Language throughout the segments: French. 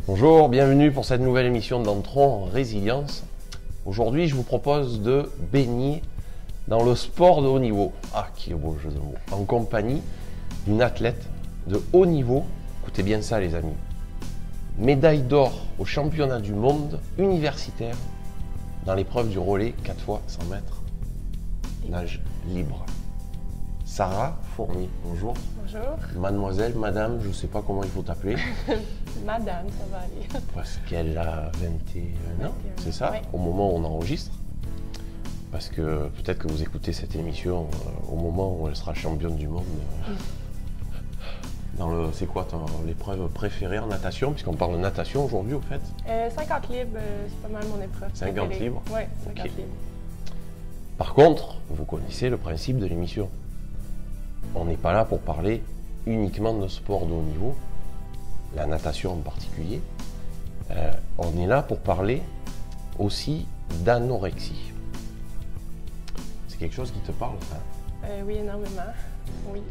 Bonjour, bienvenue pour cette nouvelle émission d'Entrons Résilience. Aujourd'hui, je vous propose de baigner dans le sport de haut niveau. Ah, qui beau jeu de mots. En compagnie d'une athlète de haut niveau. Écoutez bien ça, les amis. Médaille d'or au championnat du monde universitaire dans l'épreuve du relais 4 fois 100 mètres. Nage libre. Sarah Fournier, bonjour. Bonjour. Mademoiselle, madame, je ne sais pas comment il faut t'appeler. Madame, ça va aller. Parce qu'elle a 21 ans, c'est ça, oui. Au moment où on enregistre. Parce que peut-être que vous écoutez cette émission au moment où elle sera championne du monde. C'est quoi l'épreuve préférée en natation? Puisqu'on parle de natation aujourd'hui, au fait. 50 livres, c'est pas mal mon épreuve. 50 préférée. livres? Oui, 50 Ok. livres. Par contre, vous connaissez le principe de l'émission. On n'est pas là pour parler uniquement de sport de haut niveau, la natation en particulier. On est là pour parler aussi d'anorexie. C'est quelque chose qui te parle, ça? Oui, énormément. Oui.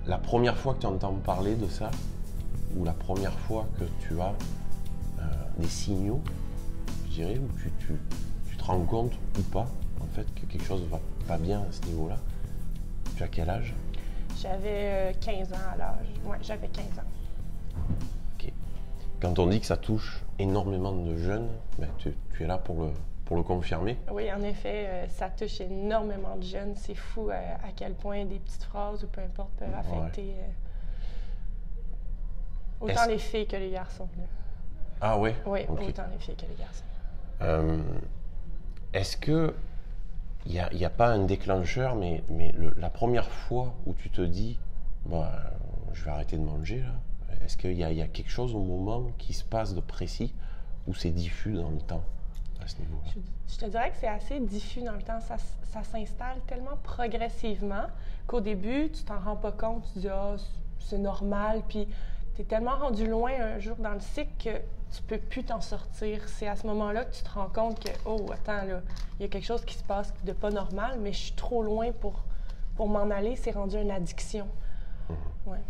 La première fois que tu entends parler de ça, ou la première fois que tu as des signaux, je dirais, où tu te rends compte ou pas, en fait, que quelque chose ne va pas bien à ce niveau-là, tu as quel âge? J'avais 15 ans à l'âge. Oui, j'avais 15 ans. Ok. Quand on dit que ça touche énormément de jeunes, ben, tu es là pour le confirmer. Oui, en effet, ça touche énormément de jeunes. C'est fou à quel point des petites phrases ou peu importe peuvent affecter autant les filles que les garçons. Là. Ah ouais? Oui, Okay. autant les filles que les garçons. Est-ce que il n'y a pas un déclencheur, mais la première fois où tu te dis bah, je vais arrêter de manger, là, est-ce qu'il y a quelque chose au moment qui se passe de précis où c'est diffus dans le temps à ce niveau-là? Je te dirais que c'est assez diffus dans le temps. Ça s'installe tellement progressivement qu'au début, tu t'en rends pas compte. Tu dis « Ah, c'est normal », puis tu es tellement rendu loin un jour dans le cycle que tu peux plus t'en sortir. C'est à ce moment-là que tu te rends compte que « Oh, attends, là, il y a quelque chose qui se passe de pas normal, mais je suis trop loin pour m'en aller. C'est rendu une addiction. » Ouais.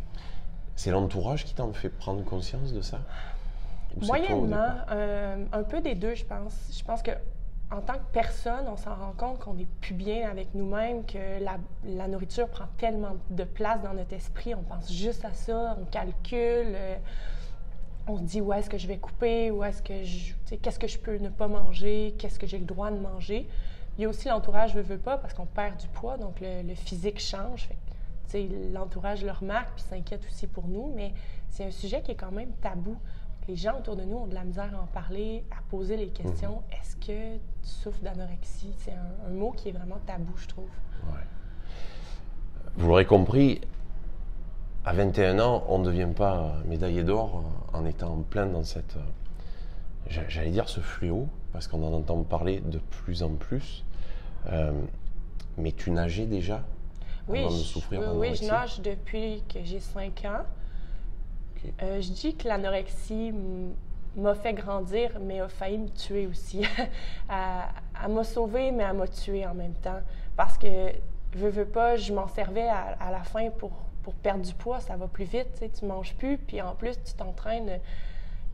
C'est l'entourage qui t'en fait prendre conscience de ça? Ou c'est toi au Moyennement, départ? un peu des deux, je pense. Je pense que en tant que personne, on s'en rend compte qu'on n'est plus bien avec nous-mêmes, que la nourriture prend tellement de place dans notre esprit. On pense juste à ça, on calcule, on se dit où est-ce que je vais couper, où est-ce que qu'est-ce que je peux ne pas manger, qu'est-ce que j'ai le droit de manger. Il y a aussi l'entourage veut pas parce qu'on perd du poids, donc le physique change. Fait que, l'entourage le remarque puis s'inquiète aussi pour nous, mais c'est un sujet qui est quand même tabou. Les gens autour de nous ont de la misère à en parler, à poser les questions. Est-ce que tu souffres d'anorexie? C'est un mot qui est vraiment tabou, je trouve. Ouais. Vous l'aurez compris, à 21 ans, on ne devient pas médaillé d'or en étant plein dans cette, j'allais dire ce fléau, parce qu'on en entend parler de plus en plus. Mais tu nageais déjà avant de souffrir d'anorexie? Oui, je nage depuis que j'ai 5 ans. Je dis que l'anorexie m'a fait grandir, mais a failli me tuer aussi. Elle m'a sauvée, mais elle m'a tuée en même temps. Parce que, veux pas, je m'en servais à la fin pour perdre du poids. Ça va plus vite, tu manges plus, puis en plus, tu t'entraînes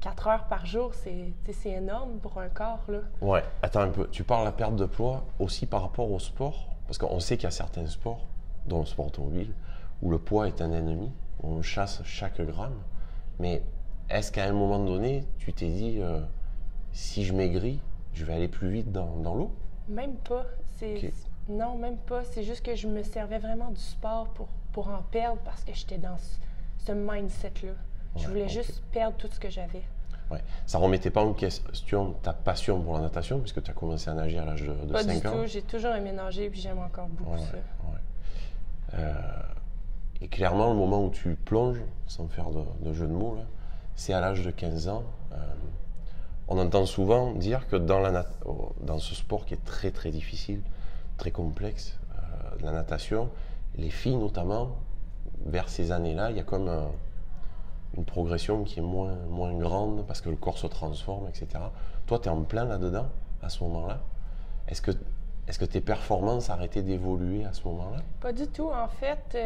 4 heures par jour. C'est énorme pour un corps, là. Ouais, attends un peu. Tu parles de la perte de poids aussi par rapport au sport? Parce qu'on sait qu'il y a certains sports, dont le sport automobile, où le poids est un ennemi. On chasse chaque gramme. Mais est-ce qu'à un moment donné, tu t'es dit, si je maigris, je vais aller plus vite dans l'eau? Même pas. Okay. Non, même pas. C'est juste que je me servais vraiment du sport pour en perdre parce que j'étais dans ce mindset-là. Je voulais juste perdre tout ce que j'avais. Ouais. Ça ne remettait pas en question ta passion pour la natation, puisque tu as commencé à nager à l'âge de 5 ans? Pas du tout. J'ai toujours aimé nager et j'aime encore beaucoup ça. Ouais. Et clairement, le moment où tu plonges, sans faire de jeu de mots, là, c'est à l'âge de 15 ans. On entend souvent dire que dans ce sport qui est très très difficile, très complexe, la natation, les filles notamment, vers ces années-là, il y a comme une progression qui est moins grande parce que le corps se transforme, etc. Toi, tu es en plein là-dedans, à ce moment-là. Est-ce que Est-ce que tes performances arrêtaient d'évoluer à ce moment-là? Pas du tout. En fait,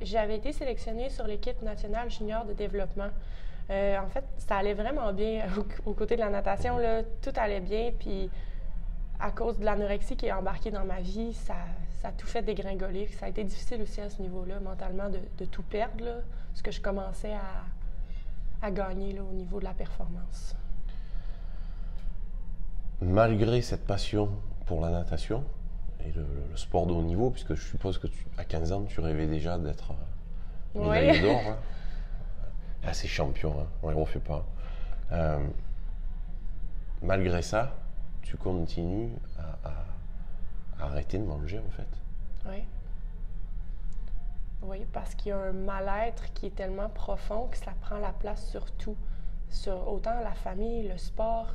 j'avais été sélectionnée sur l'équipe nationale junior de développement. En fait, ça allait vraiment bien aux côtés de la natation. Là, tout allait bien. Puis, à cause de l'anorexie qui est embarquée dans ma vie, ça a tout fait dégringoler. Ça a été difficile aussi à ce niveau-là, mentalement, de tout perdre, là, parce que je commençais à gagner là, au niveau de la performance. Malgré cette passion pour la natation et le sport de haut niveau, puisque je suppose que à 15 ans, tu rêvais déjà d'être médaillé d'or. Hein. Ah, c'est champion, hein. On ne le refait pas. Malgré ça, tu continues à arrêter de manger, en fait. Oui. Oui, parce qu'il y a un mal-être qui est tellement profond que ça prend la place sur tout. Sur autant la famille, le sport,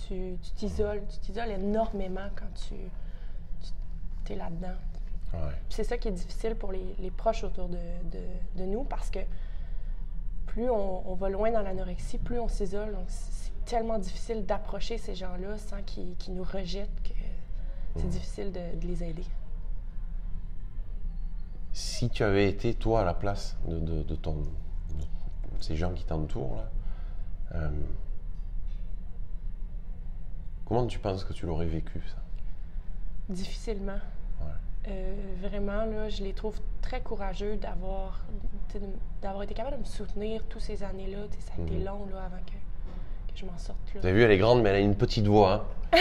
tu t'isoles énormément quand tu es là-dedans. Ouais. C'est ça qui est difficile pour les proches autour de nous, parce que plus on va loin dans l'anorexie, plus on s'isole. Donc, c'est tellement difficile d'approcher ces gens-là sans qu'ils nous rejettent que c'est difficile de les aider. Si tu avais été, toi, à la place de ces gens qui t'entourent, là, comment tu penses que tu l'aurais vécu, ça? Difficilement. Ouais. Vraiment, là, je les trouve très courageux d'avoir été capable de me soutenir toutes ces années-là. Ça a été long là, avant que je m'en sorte. Vous avez vu, elle est grande, mais elle a une petite voix. Hein?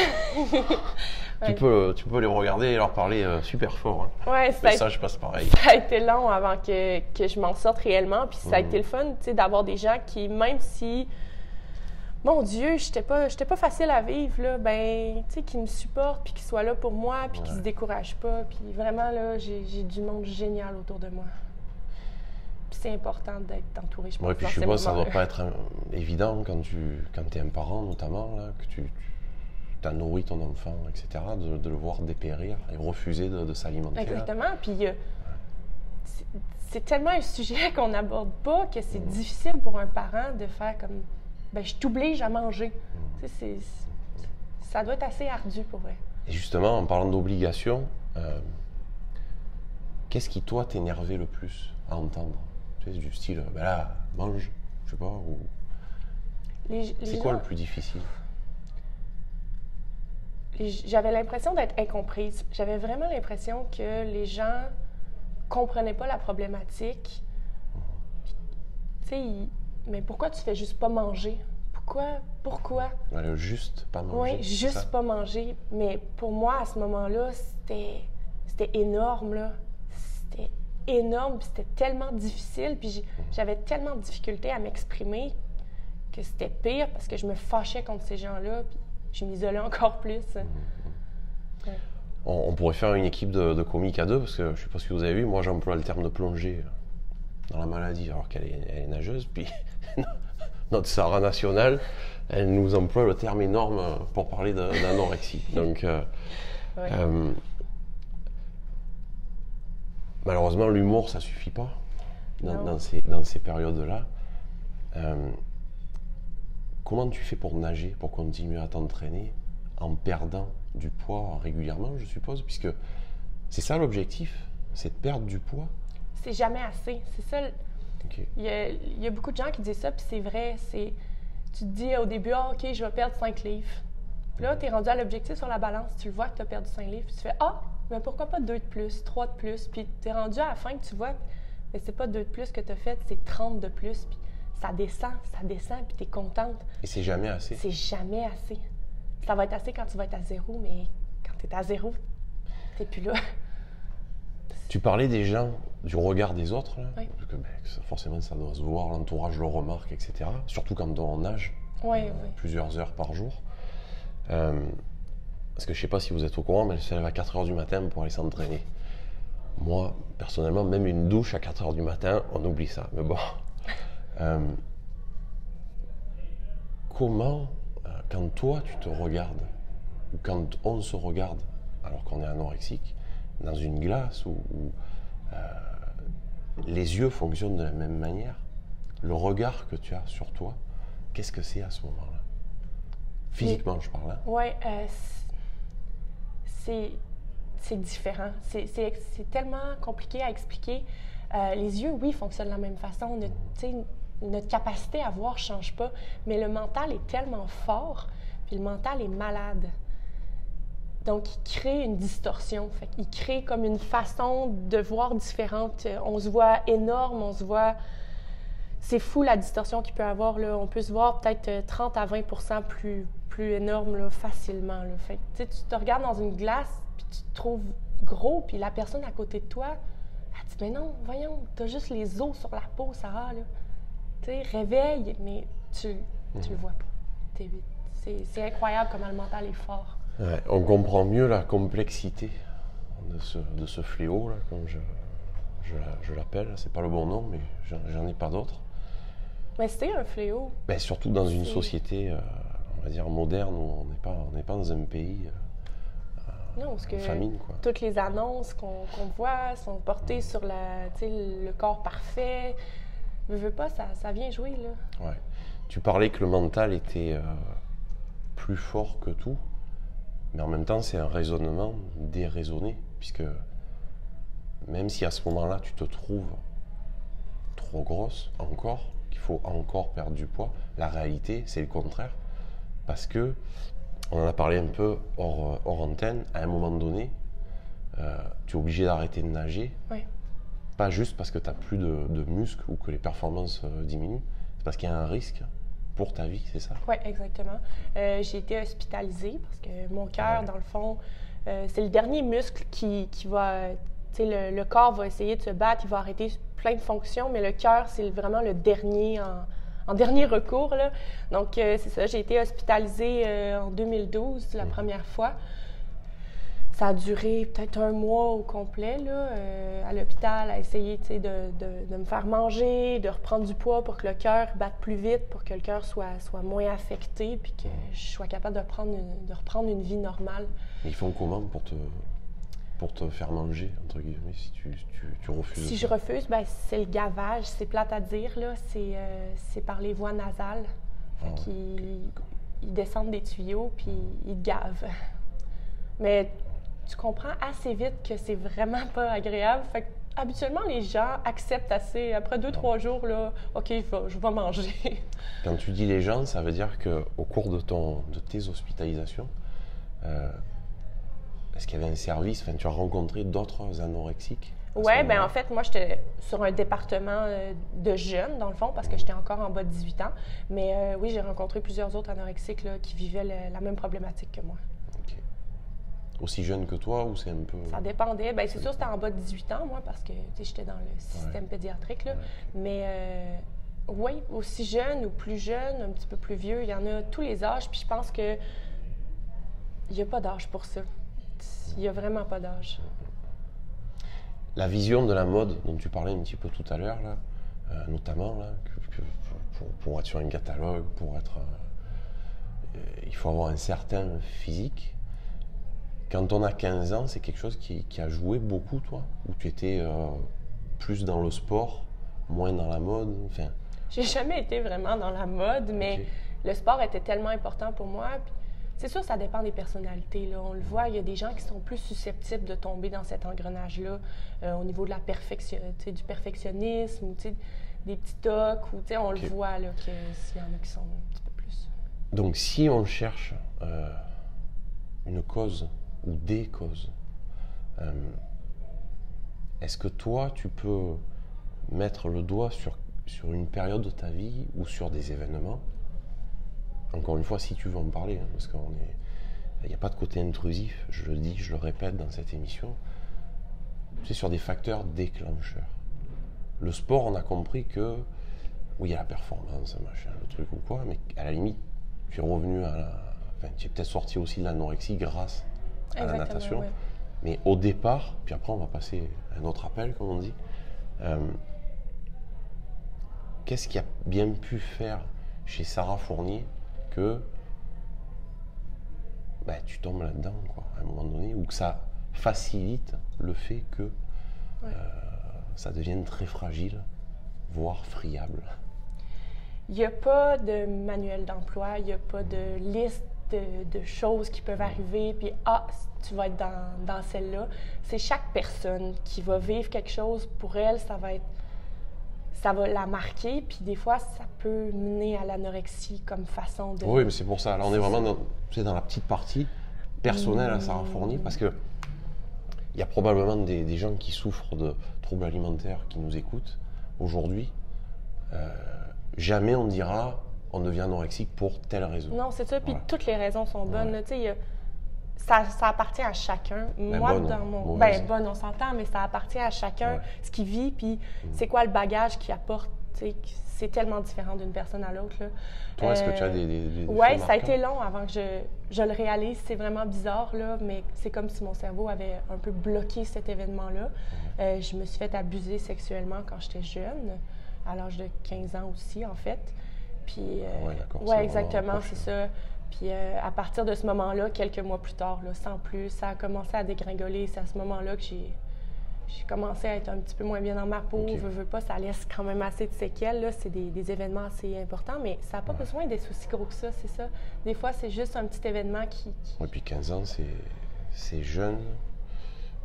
Ouais. Tu peux les regarder et leur parler super fort. Hein? Ouais, mais ça, je passe pareil. Ça a été long avant que je m'en sorte réellement. Puis ça a été le fun d'avoir des gens qui, même si, mon Dieu, j'étais pas facile à vivre, là, ben, qui me supportent, puis qui soient là pour moi, puis qui se découragent pas. Puis vraiment, là, j'ai du monde génial autour de moi. Puis c'est important d'être entouré, je pense. Ouais, puis je suppose que ça doit pas être évident quand tu es un parent, notamment, là, que tu as nourri ton enfant, etc., de le voir dépérir et refuser de s'alimenter. Exactement. Puis c'est tellement un sujet qu'on n'aborde pas que c'est difficile pour un parent de faire comme, ben je t'oblige à manger. Ça doit être assez ardu pour vrai. Et justement, en parlant d'obligation, qu'est-ce qui, toi, t'énervait le plus à entendre? Tu sais, du style, ben là, mange, je sais pas, ou... C'est quoi le plus difficile? J'avais l'impression d'être incomprise. J'avais vraiment l'impression que les gens comprenaient pas la problématique. Tu sais, mais pourquoi tu fais juste pas manger? Pourquoi? Ouais, juste pas manger. Oui, juste pas manger. Mais pour moi, à ce moment-là, c'était énorme, là. C'était énorme, puis c'était tellement difficile, puis j'avais tellement de difficultés à m'exprimer que c'était pire parce que je me fâchais contre ces gens-là, puis je m'isolais encore plus. Ouais. On pourrait faire une équipe de comiques à deux, parce que je ne sais pas si vous avez vu, moi j'emploie le terme de plongée dans la maladie, alors qu'elle est nageuse, puis notre Sarah nationale, elle nous emploie le terme énorme pour parler d'anorexie. Donc, Ouais. Malheureusement, l'humour, ça suffit pas dans ces périodes-là. Comment tu fais pour nager, pour continuer à t'entraîner en perdant du poids régulièrement, je suppose, puisque c'est ça l'objectif, c'est de perdre du poids? C'est jamais assez, c'est ça. Okay. Il y a beaucoup de gens qui disent ça, puis c'est vrai. Tu te dis au début, ah, OK, je vais perdre 5 livres. Puis là, tu es rendu à l'objectif sur la balance, tu le vois que tu as perdu 5 livres, puis tu fais, ah, mais pourquoi pas 2 de plus, 3 de plus? Puis tu es rendu à la fin que tu vois, mais c'est pas 2 de plus que tu as fait, c'est 30 de plus. Puis ça descend, puis tu es contente. Et c'est jamais assez? C'est jamais assez. Ça va être assez quand tu vas être à zéro, mais quand tu es à zéro, tu n'es plus là. Tu parlais des gens, du regard des autres, là, oui. Parce que forcément ça doit se voir, l'entourage le remarque, etc. Surtout quand on nage plusieurs heures par jour. Parce que je ne sais pas si vous êtes au courant, mais elle se lève à 4h du matin pour aller s'entraîner. Moi, personnellement, même une douche à 4h du matin, on oublie ça. Mais bon. Comment, quand toi tu te regardes, ou quand on se regarde, alors qu'on est anorexique, dans une glace où les yeux fonctionnent de la même manière, le regard que tu as sur toi, qu'est-ce que c'est à ce moment-là? Physiquement, je parle. Hein? Oui, c'est différent. C'est tellement compliqué à expliquer. Les yeux, oui, fonctionnent de la même façon. Notre capacité à voir ne change pas, mais le mental est tellement fort, puis le mental est malade. Donc, il crée une distorsion. Fait il crée comme une façon de voir différente. On se voit énorme, on se voit... C'est fou la distorsion qu'il peut avoir. Là. On peut se voir peut-être 30 à 20 plus énorme là, facilement. Là. Fait tu te regardes dans une glace, puis tu te trouves gros, puis la personne à côté de toi, elle dit « Mais non, voyons, t'as juste les os sur la peau, Sarah. » Tu sais, réveille, mais tu le vois pas. C'est incroyable comment le mental est fort. Ouais, on comprend mieux la complexité de ce fléau, là, comme je l'appelle. C'est pas le bon nom, mais j'en ai pas d'autre. Mais c'est un fléau. Ben, surtout dans une société, on va dire, moderne, où on n'est pas dans un pays non, parce que famine, quoi. Toutes les annonces qu'on voit sont portées sur le corps parfait. Veux pas, ça vient jouer, là. Ouais. Tu parlais que le mental était plus fort que tout. Mais en même temps, c'est un raisonnement déraisonné, puisque même si à ce moment-là, tu te trouves trop grosse encore, qu'il faut encore perdre du poids, la réalité, c'est le contraire. Parce que, on en a parlé un peu hors antenne, à un moment donné, tu es obligé d'arrêter de nager. Oui. Pas juste parce que tu n'as plus de muscles ou que les performances diminuent, c'est parce qu'il y a un risque pour ta vie, c'est ça? Oui, exactement. J'ai été hospitalisée parce que mon cœur, dans le fond, c'est le dernier muscle qui va... Tu sais, le corps va essayer de se battre, il va arrêter plein de fonctions, mais le cœur, c'est vraiment le dernier, en dernier recours, là. Donc, c'est ça, j'ai été hospitalisée en 2012, la première fois. Ça a duré peut-être 1 mois au complet là, à l'hôpital, à essayer de me faire manger, de reprendre du poids pour que le cœur batte plus vite, pour que le cœur soit moins affecté, puis que je sois capable de reprendre une vie normale. Ils font comment pour te faire manger, entre guillemets, si tu refuses? Si je refuse, ben, c'est le gavage, c'est plate à dire, là, c'est par les voies nasales. Fait qu'ils descendent des tuyaux, puis ils te gavent. Mais tu comprends assez vite que c'est vraiment pas agréable. Fait que, habituellement, les gens acceptent assez. Après 2-3 jours, là, OK, je vais manger. Quand tu dis les gens, ça veut dire qu'au cours de tes hospitalisations, est-ce qu'il y avait un service, tu as rencontré d'autres anorexiques? Oui, bien en fait, moi, j'étais sur un département de jeunes, dans le fond, parce que j'étais encore en bas de 18 ans. Mais oui, j'ai rencontré plusieurs autres anorexiques là, qui vivaient la même problématique que moi. Aussi jeune que toi ou c'est un peu... Ça dépendait. Bien, c'est sûr, c'était en bas de 18 ans, moi, parce que j'étais dans le système pédiatrique. Là. Mais oui, aussi jeune ou plus jeune, un petit peu plus vieux, il y en a tous les âges. Puis je pense que il n'y a pas d'âge pour ça. Il n'y a vraiment pas d'âge. La vision de la mode dont tu parlais un petit peu tout à l'heure, là, notamment, là, pour être sur un catalogue, il faut avoir un certain physique. Quand on a 15 ans, c'est quelque chose qui a joué beaucoup, toi? Ou tu étais plus dans le sport, moins dans la mode? Enfin... J'ai jamais été vraiment dans la mode, mais le sport était tellement important pour moi. Puis, c'est sûr, ça dépend des personnalités. Là. On le voit, il y a des gens qui sont plus susceptibles de tomber dans cet engrenage-là au niveau de du perfectionnisme ou des petits tocs. Ou, on le voit là, qu'il y en a qui sont un petit peu plus. Donc, si on cherche une cause ou des causes, est-ce que toi, tu peux mettre le doigt sur une période de ta vie ou sur des événements? Encore une fois, si tu veux en parler, hein, parce qu'il n'y a pas de côté intrusif, je le dis, je le répète dans cette émission, c'est sur des facteurs déclencheurs. Le sport, on a compris que, oui, il y a la performance, machin, le truc ou quoi, mais à la limite, tu es revenu tu es peut-être sorti aussi de l'anorexie grâce à la natation. Ouais. Mais au départ, puis après on va passer à un autre appel, comme on dit, qu'est-ce qui a bien pu faire chez Sarah Fournier que tu tombes là-dedans, quoi, à un moment donné, ou que ça facilite le fait que ça devienne très fragile, voire friable? Il n'y a pas de manuel d'emploi, il n'y a pas de liste de choses qui peuvent arriver, puis tu vas être dans celle-là. C'est chaque personne qui va vivre quelque chose, pour elle, ça va la marquer, puis des fois, ça peut mener à l'anorexie comme façon de... Oui, mais c'est pour ça. Là, on est vraiment dans la petite partie personnelle à Sarah Fournier, parce que il y a probablement des gens qui souffrent de troubles alimentaires qui nous écoutent aujourd'hui. Jamais on dira on devient anorexique pour telle raison. Non, c'est ça, puis Voilà. toutes les raisons sont bonnes. Ouais. Tu sais, ça appartient à chacun. Moi, bonne, dans mon... mauvaise. bonne, on s'entend, mais ça appartient à chacun, Ouais. ce qu'il vit, puis c'est quoi le bagage qu'il apporte. Tu sais, c'est tellement différent d'une personne à l'autre, là. Toi, est-ce que tu as des Oui, faits ça a été marquants? long avant que je le réalise. C'est vraiment bizarre, là, mais c'est comme si mon cerveau avait un peu bloqué cet événement-là. Je me suis fait abuser sexuellement quand j'étais jeune, à l'âge de 15 ans aussi, en fait. Puis, Ouais, d'accord, c'est ouais, vraiment exactement, proche, c'est ça. Puis à partir de ce moment-là, quelques mois plus tard, là, sans plus, ça a commencé à dégringoler. C'est à ce moment-là que j'ai commencé à être un petit peu moins bien dans ma peau. Ok. Veux pas, ça laisse quand même assez de séquelles. Là. C'est des événements assez importants, mais ça n'a pas besoin d'être aussi gros que ça, c'est ça. Des fois, c'est juste un petit événement qui... Oui, puis 15 ans, c'est jeune.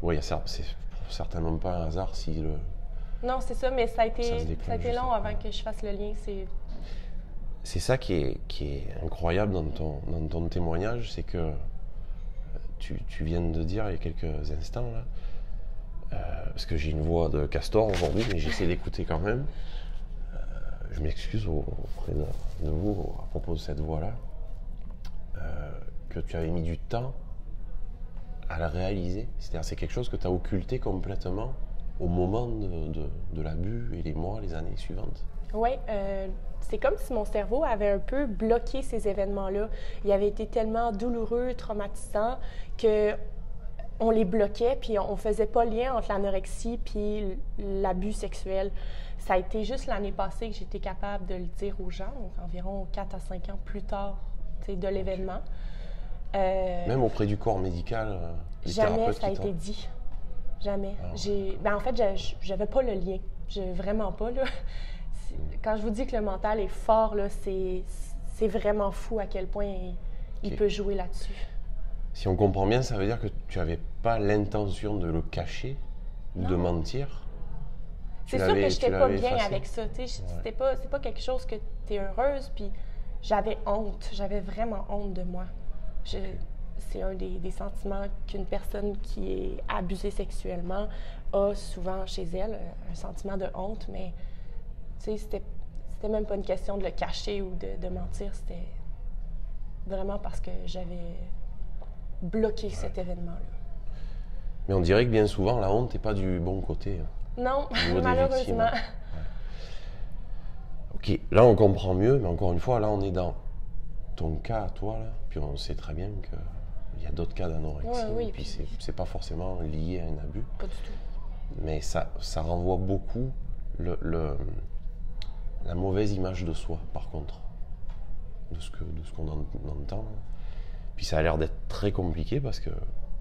Oui, c'est certainement pas un hasard si le... Non, c'est ça, mais ça a Ça se été déclenche, je long sais. avant que je fasse le lien. C'est ça qui est incroyable dans ton témoignage, c'est que tu viens de dire il y a quelques instants, là, parce que j'ai une voix de castor aujourd'hui, mais j'essaie d'écouter quand même. Je m'excuse auprès de vous à propos de cette voix-là, que tu avais mis du temps à la réaliser. C'est-à-dire c'est quelque chose que tu as occulté complètement au moment de l'abus et les mois, les années suivantes. Oui, c'est comme si mon cerveau avait un peu bloqué ces événements-là. Ils avaient été tellement douloureux, traumatisants, que on les bloquait, puis on faisait pas lien entre l'anorexie puis l'abus sexuel. Ça a été juste l'année passée que j'étais capable de le dire aux gens, donc environ 4 à 5 ans plus tard de l'événement. Même auprès du corps médical, les Jamais thérapeutes ça a qui été dit. Jamais. Ah ouais. En fait, j'avais pas le lien. Vraiment pas, là. Quand je vous dis que le mental est fort, là, c'est vraiment fou à quel point il Ok. peut jouer là-dessus. Si on comprend bien, ça veut dire que tu n'avais pas l'intention de le cacher ou de Non. mentir. C'est sûr que je n'étais pas bien avec ça. Tu sais, Ouais. c'est pas quelque chose que tu es heureuse, puis j'avais honte. J'avais vraiment honte de moi. C'est un des sentiments qu'une personne qui est abusée sexuellement a souvent chez elle, un sentiment de honte, mais tu sais, c'était même pas une question de le cacher ou de mentir, c'était vraiment parce que j'avais bloqué cet événement-là. Mais on dirait que bien souvent, la honte n'est pas du bon côté. Non, Au niveau des malheureusement. victimes. Ok, là on comprend mieux, mais encore une fois, là on est dans ton cas à toi, là, puis on sait très bien qu'il y a d'autres cas d'anorexie, Ouais, oui, puis puis- c'est pas forcément lié à un abus, Pas du tout. mais ça renvoie beaucoup la mauvaise image de soi, par contre, de ce qu'on entend. Puis ça a l'air d'être très compliqué parce que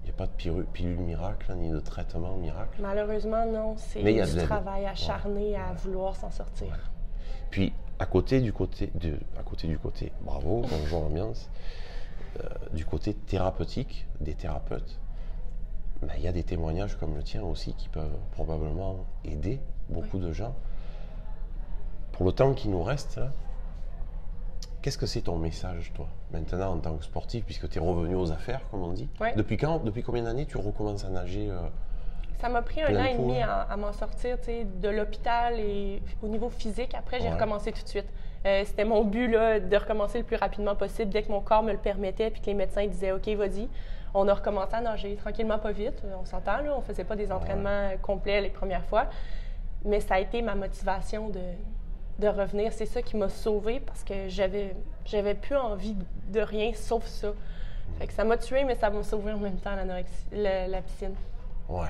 il n'y a pas de pilule miracle, hein, ni de traitement miracle. Malheureusement, non. C'est Mais il y a du de l'aide. travail acharné à vouloir s'en sortir. Puis à côté du côté, bravo, bonjour l'ambiance, du côté thérapeutique des thérapeutes, ben, il y a des témoignages comme le tien aussi qui peuvent probablement aider beaucoup de gens. Pour le temps qui nous reste, là, qu'est-ce que c'est ton message, toi, maintenant en tant que sportif, puisque tu es revenu aux affaires, comme on dit? Ouais. Depuis combien d'années tu recommences à nager? Ça m'a pris un Plein an et pot, demi hein. à m'en sortir, tu sais, de l'hôpital et au niveau physique. Après, j'ai Ouais. recommencé tout de suite. C'était mon but, là, de recommencer le plus rapidement possible dès que mon corps me le permettait puis que les médecins disaient « OK, vas-y ». On a recommencé à nager tranquillement, pas vite. On s'entend, là, on faisait pas des entraînements complets les premières fois. Mais ça a été ma motivation de revenir. C'est ça qui m'a sauvée parce que j'avais plus envie de rien sauf ça. Fait que ça m'a tuée, mais ça m'a sauvée en même temps, la piscine. Ouais.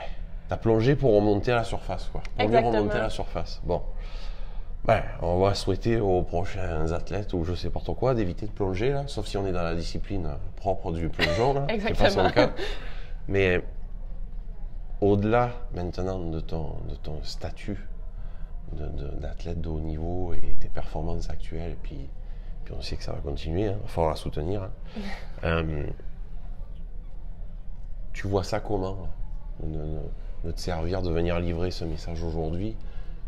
T'as plongé pour remonter à la surface, quoi. Pour mieux Exactement. remonter à la surface. Bon. Ben, on va souhaiter aux prochains athlètes ou je sais pas trop quoi d'éviter de plonger, là, sauf si on est dans la discipline propre du plongeon, là. C'est pas son Exactement. cas. Mais au-delà maintenant de ton statut d'athlète de haut niveau et tes performances actuelles et puis puis on sait que ça va continuer, il va falloir la soutenir. Tu vois ça comment, de te servir, de venir livrer ce message aujourd'hui?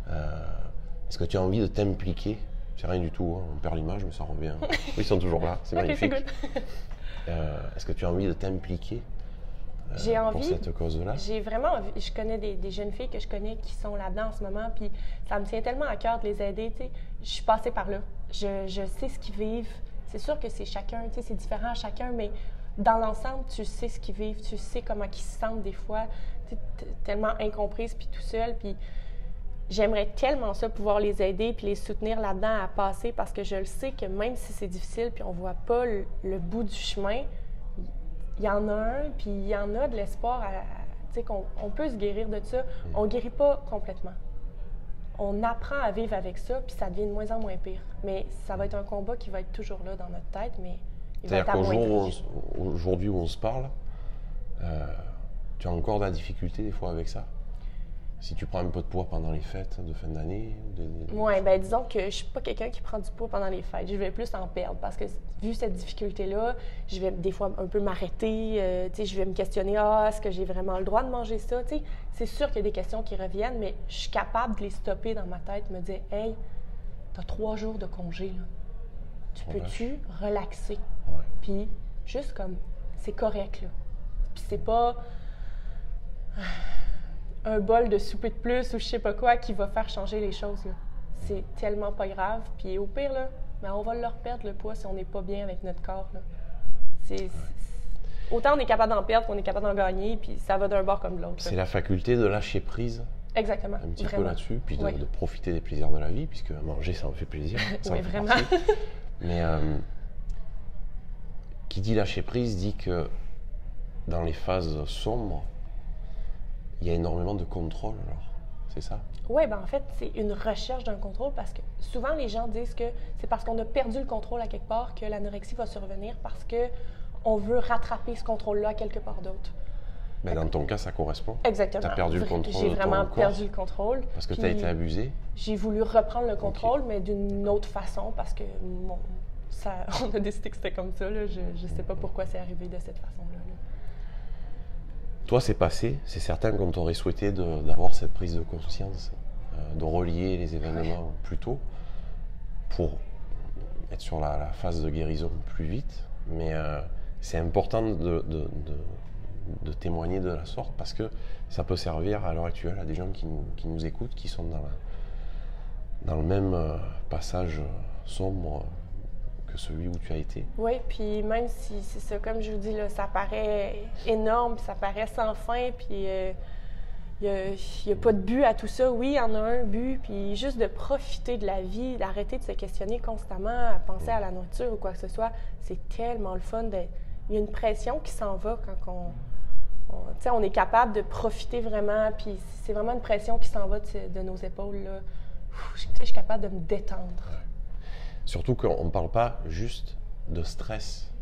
Est-ce que tu as envie de t'impliquer? C'est rien du tout, on perd l'image, mais ça revient. Ils sont toujours là, c'est magnifique. Est-ce que tu as envie de t'impliquer pour cette cause-là? J'ai vraiment envie. Je connais des jeunes filles que je connais qui sont là-dedans en ce moment, puis ça me tient tellement à cœur de les aider. T'sais. Je suis passée par là. Je sais ce qu'ils vivent. C'est sûr que c'est chacun, c'est différent à chacun, mais dans l'ensemble, tu sais ce qu'ils vivent, tu sais comment ils se sentent des fois. Tu es tellement incomprise, puis tout seul, puis j'aimerais tellement ça, pouvoir les aider puis les soutenir là-dedans à passer, parce que je le sais que même si c'est difficile puis on voit pas le bout du chemin, il y en a un, puis il y en a de l'espoir, tu sais, qu'on peut se guérir de ça. On guérit pas complètement. On apprend à vivre avec ça, puis ça devient de moins en moins pire. Mais ça va être un combat qui va être toujours là dans notre tête, mais il va être amoindri. Aujourd'hui où on se parle, tu as encore de la difficulté des fois avec ça? Si tu prends un peu de poids pendant les fêtes de fin d'année? Oui, bien disons que je ne suis pas quelqu'un qui prend du poids pendant les fêtes. Je vais plus en perdre parce que vu cette difficulté-là, je vais des fois un peu m'arrêter. Je vais me questionner, est-ce que j'ai vraiment le droit de manger ça? C'est sûr qu'il y a des questions qui reviennent, mais je suis capable de les stopper dans ma tête, me dire, hey, tu as 3 jours de congé, là. Tu peux-tu relaxer? Ouais. Puis juste comme, c'est correct, là. Puis c'est pas un bol de souper de plus ou je sais pas quoi qui va faire changer les choses, là. C'est tellement pas grave. Puis au pire, là, ben on va leur perdre le poids si on n'est pas bien avec notre corps, là. Autant on est capable d'en perdre qu'on est capable d'en gagner, puis ça va d'un bord comme de l'autre. C'est la faculté de lâcher prise. Exactement. Un petit vraiment. peu là-dessus, puis de profiter des plaisirs de la vie, puisque manger, ça en fait plaisir. Ça oui, en fait vraiment. partie. Mais qui dit lâcher prise dit que dans les phases sombres, il y a énormément de contrôle, alors. C'est ça? Oui, ben en fait, c'est une recherche d'un contrôle parce que souvent les gens disent que c'est parce qu'on a perdu le contrôle à quelque part que l'anorexie va survenir parce qu'on veut rattraper ce contrôle-là à quelque part d'autre. Mais dans ton cas, ça correspond. Exactement. Tu as perdu le contrôle. J'ai vraiment perdu le contrôle. Parce que tu as été abusée? J'ai voulu reprendre le contrôle, mais d'une autre façon parce que on a décidé que c'était comme ça. Là. Je ne sais pas pourquoi c'est arrivé de cette façon-là. Là. Toi, c'est passé. C'est certain qu'on t'aurait souhaité d'avoir cette prise de conscience, de relier les événements plus tôt pour être sur la phase de guérison plus vite. Mais c'est important de témoigner de la sorte parce que ça peut servir à l'heure actuelle à des gens qui nous écoutent, qui sont dans le même passage sombre que celui où tu as été. Oui, puis même si c'est ça, comme je vous dis, là, ça paraît énorme, ça paraît sans fin, puis il n'y a pas de but à tout ça. Oui, il y en a un but, puis juste de profiter de la vie, d'arrêter de se questionner constamment, à penser à la nourriture ou quoi que ce soit, c'est tellement le fun. Il y a une pression qui s'en va quand on est capable de profiter vraiment, puis c'est vraiment une pression qui s'en va de nos épaules. Là. Je suis capable de me détendre. Surtout qu'on ne parle pas juste de stress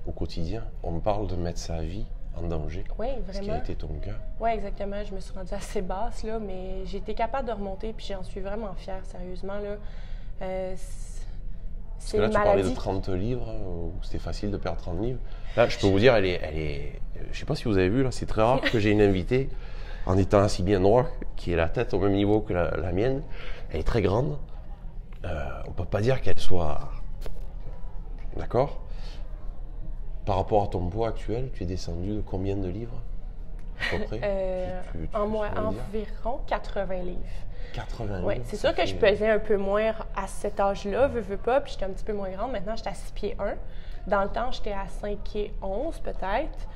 au quotidien, on parle de mettre sa vie en danger. Oui, vraiment. Ce qui a été ton cas. Oui, exactement. Je me suis rendue assez basse, là, mais j'ai été capable de remonter, puis j'en suis vraiment fière, sérieusement. Là. Parce que là, tu parlais de 30 livres, où c'était facile de perdre 30 livres. Là, je peux vous dire, elle est je ne sais pas si vous avez vu, là, c'est très rare que j'ai une invitée, en étant aussi bien droit, qui ait la tête au même niveau que la mienne. Elle est très grande. On ne peut pas dire qu'elle soit... D'accord? Par rapport à ton poids actuel, tu es descendu de combien de livres, à peu près? Environ 80 livres. 80 livres? Oui, c'est sûr que je pesais un peu moins à cet âge-là, veux pas, puis j'étais un petit peu moins grande. Maintenant, j'étais à 6 pieds 1. Dans le temps, j'étais à 5 pieds 11 peut-être.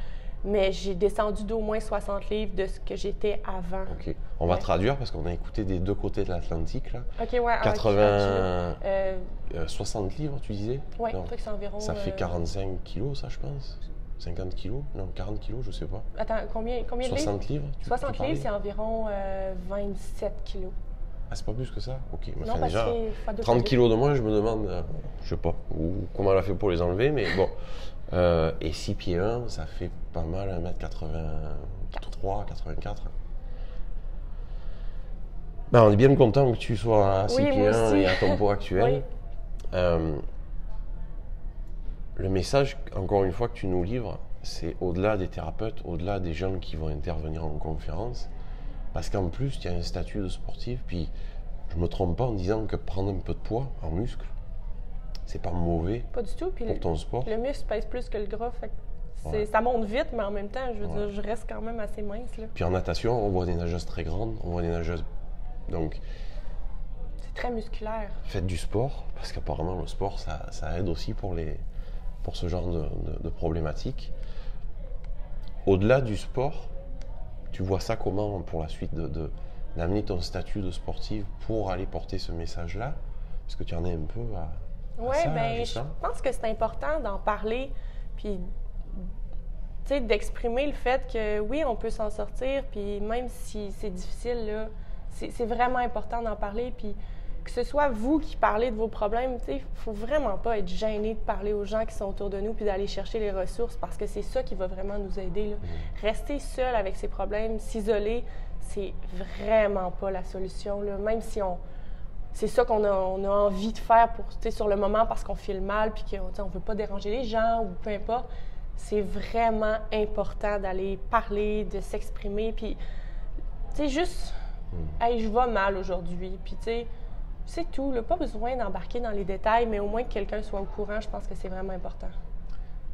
Mais j'ai descendu d'au moins 60 livres de ce que j'étais avant. OK. On va traduire parce qu'on a écouté des deux côtés de l'Atlantique. Là. OK, ouais. 60 livres, tu disais? Oui, c'est environ... Ça fait 45 kilos, ça, je pense? 50 kilos? Non, 40 kilos, je sais pas. Attends, combien de livres? 60 livres? 60 livres, c'est environ 27 kilos. Ah, c'est pas plus que ça? OK. Non, parce déjà, que 30 kilos de moins, je me demande, je sais pas, comment elle a fait pour les enlever, mais bon... et 6 pieds 1, ça fait pas mal 1m83, 84. On est bien content que tu sois à 6 pieds 1 et à ton poids actuel. Oui. le message, encore une fois, que tu nous livres, c'est au-delà des thérapeutes, au-delà des gens qui vont intervenir en conférence, parce qu'en plus, tu as un statut de sportif, puis je me trompe pas en disant que prendre un peu de poids en muscle, c'est pas mauvais Pas du tout. Puis pour ton sport. le muscle pèse plus que le gras. Fait que ça monte vite, mais en même temps, je veux dire, je reste quand même assez mince. Là. Puis en natation, on voit des nageuses très grandes, on voit des nageuses... Donc, c'est très musculaire. Faites du sport, parce qu'apparemment le sport, ça aide aussi pour ce genre de problématiques. Au-delà du sport, tu vois ça comment pour la suite d'amener ton statut de sportive pour aller porter ce message-là? Parce que tu en es un peu à ça, bien, je pense que c'est important d'en parler, puis d'exprimer le fait que oui, on peut s'en sortir, puis même si c'est difficile, là, c'est vraiment important d'en parler, puis que ce soit vous qui parlez de vos problèmes, il ne faut vraiment pas être gêné de parler aux gens qui sont autour de nous puis d'aller chercher les ressources parce que c'est ça qui va vraiment nous aider. Là. Rester seul avec ses problèmes, s'isoler, c'est vraiment pas la solution. Là. Même si c'est ça qu'on a envie de faire sur le moment parce qu'on file mal puis qu'on ne veut pas déranger les gens ou peu importe, c'est vraiment important d'aller parler, de s'exprimer. Puis, juste, hey, je vais mal aujourd'hui. Puis, c'est tout. Là. Pas besoin d'embarquer dans les détails, mais au moins que quelqu'un soit au courant, je pense que c'est vraiment important.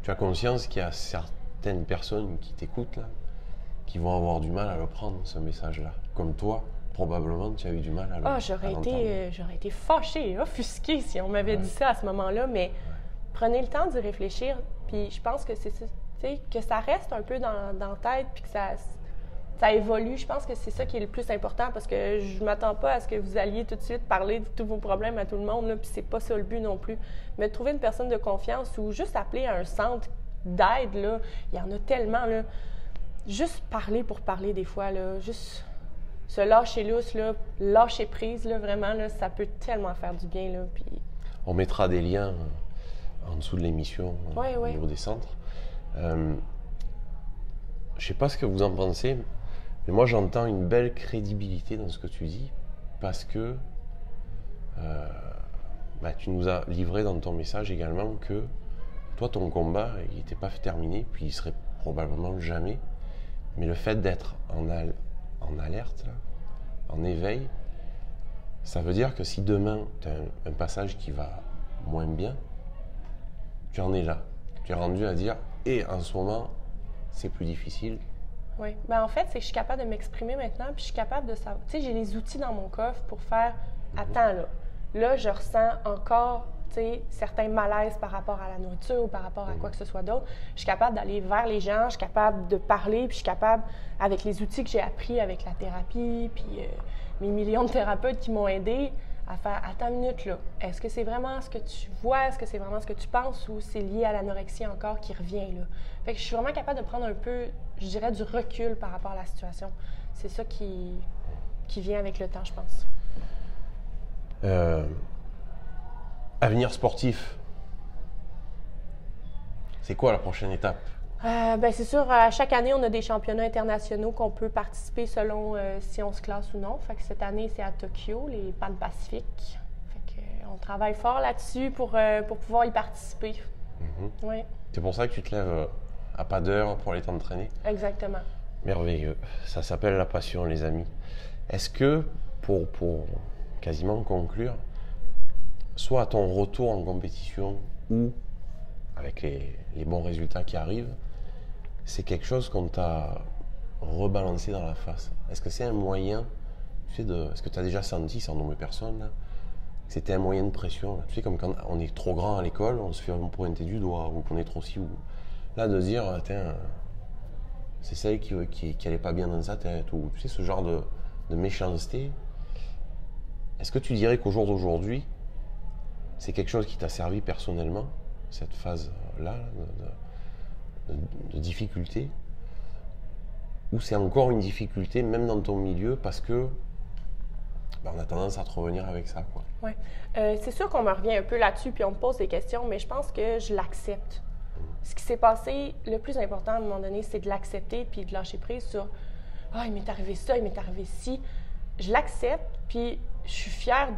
Tu as conscience qu'il y a certaines personnes qui t'écoutent, là, qui vont avoir du mal à le prendre, ce message-là. Comme toi, probablement, tu as eu du mal à le prendre. J'aurais été fâchée, offusquée si on m'avait dit ça à ce moment-là, mais prenez le temps d'y réfléchir. Puis je pense que c'est ça, que ça reste un peu dans la tête, puis que ça évolue. Je pense que c'est ça qui est le plus important parce que je ne m'attends pas à ce que vous alliez tout de suite parler de tous vos problèmes à tout le monde, là, puis c'est pas ça le but non plus. Mais de trouver une personne de confiance ou juste appeler à un centre d'aide, là, il y en a tellement, là. Juste parler pour parler des fois, là, juste se lâcher lousse, là, lâcher prise, là, vraiment, là, ça peut tellement faire du bien. Là, puis... On mettra des liens en dessous de l'émission au niveau des centres. Je ne sais pas ce que vous en pensez, mais moi j'entends une belle crédibilité dans ce que tu dis parce que tu nous as livré dans ton message également que toi ton combat il n'était pas terminé, puis il serait probablement jamais, mais le fait d'être en alerte, là, en éveil, ça veut dire que si demain tu as un passage qui va moins bien, tu en es là. Tu es rendu à dire, et en ce moment, c'est plus difficile. Oui. En fait, c'est que je suis capable de m'exprimer maintenant, puis je suis capable de savoir. Tu sais, j'ai les outils dans mon coffre pour faire, attends là. Là, je ressens encore, certains malaises par rapport à la nourriture ou par rapport à quoi que ce soit d'autre. Je suis capable d'aller vers les gens, je suis capable de parler, puis je suis capable, avec les outils que j'ai appris avec la thérapie, puis mes millions de thérapeutes qui m'ont aidé à faire, attends une minute là, est-ce que c'est vraiment ce que tu vois, est-ce que c'est vraiment ce que tu penses ou c'est lié à l'anorexie encore qui revient là? Fait que je suis vraiment capable de prendre un peu, je dirais, du recul par rapport à la situation. C'est ça qui vient avec le temps, je pense. Avenir sportif, c'est quoi la prochaine étape? C'est sûr, à chaque année, on a des championnats internationaux qu'on peut participer selon si on se classe ou non. Fait que cette année, c'est à Tokyo, les Pan-Pacifiques. Fait que, on travaille fort là-dessus pour pouvoir y participer. Oui. C'est pour ça que tu te lèves à pas d'heure pour aller t'entraîner? Exactement. Merveilleux. Ça s'appelle la passion, les amis. Est-ce que, pour quasiment conclure, soit à ton retour en compétition ou avec les bons résultats qui arrivent, c'est quelque chose qu'on t'a rebalancé dans la face? Est-ce que c'est un moyen, est-ce que tu as déjà senti, sans nommer personne, là, que c'était un moyen de pression? Là, tu sais, comme quand on est trop grand à l'école, on se fait pointer du doigt, ou qu'on est trop ci ou là, de dire, tiens, c'est celle qui allait pas bien dans sa tête, ou tu sais, ce genre de méchanceté. Est-ce que tu dirais qu'au jour d'aujourd'hui, c'est quelque chose qui t'a servi personnellement, cette phase-là de difficulté, ou c'est encore une difficulté, même dans ton milieu, parce que on a tendance à te revenir avec ça, quoi? Oui. C'est sûr qu'on me revient un peu là-dessus, puis on me pose des questions, mais je pense que je l'accepte. Ce qui s'est passé, le plus important à un moment donné, c'est de l'accepter puis de lâcher prise sur « Ah, il m'est arrivé ça, il m'est arrivé ci ». Je l'accepte, puis je suis fière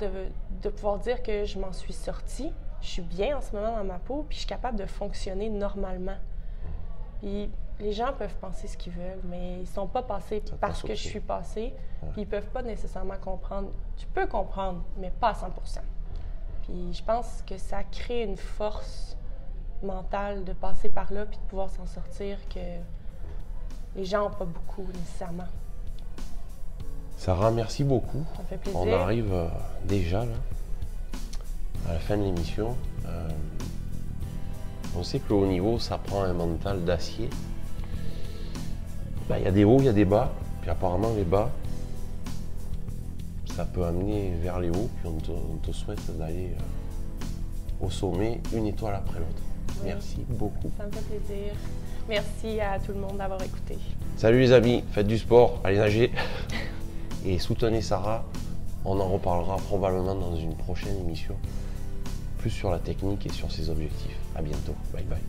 de pouvoir dire que je m'en suis sortie. je suis bien en ce moment dans ma peau, puis je suis capable de fonctionner normalement. Puis les gens peuvent penser ce qu'ils veulent, mais ils sont pas passés parce que je suis passée, puis ils peuvent pas nécessairement comprendre. Tu peux comprendre, mais pas à 100%. Puis je pense que ça crée une force mentale de passer par là, puis de pouvoir s'en sortir que les gens n'ont pas beaucoup nécessairement. Sarah, merci beaucoup. Ça me fait plaisir. On arrive déjà là, à la fin de l'émission. On sait que le haut niveau, ça prend un mental d'acier. Il y a des hauts, il y a des bas. Puis apparemment, les bas, ça peut amener vers les hauts. Puis on te souhaite d'aller au sommet, une étoile après l'autre. Oui. Merci beaucoup. Ça me fait plaisir. Merci à tout le monde d'avoir écouté. Salut les amis, faites du sport, allez nager. Et soutenez Sarah. On en reparlera probablement dans une prochaine émission. Plus sur la technique et sur ses objectifs. À bientôt. Bye bye.